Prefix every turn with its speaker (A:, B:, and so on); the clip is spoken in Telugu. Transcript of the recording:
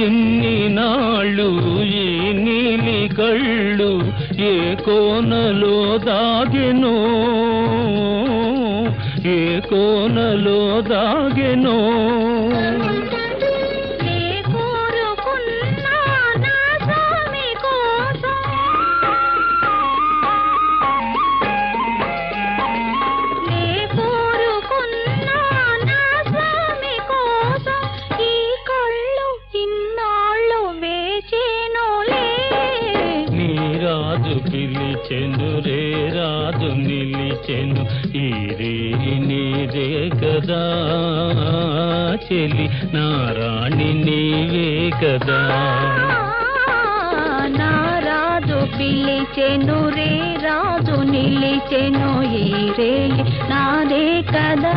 A: ఇన్ని నాళ్ళు ఈ నీలి కళ్ళు ఏ కోనలో దాగెనో, ఏ కోనలో దాగెనో. రాజు పిలిచెను రే రాజు నిలిచెను ఈ రే నీదే కదా చెలి నా రాణి నీవే కదా.
B: నా రాజు పిలిచెను రే రాజు నిలిచెను ఈ రే నాదే కదా.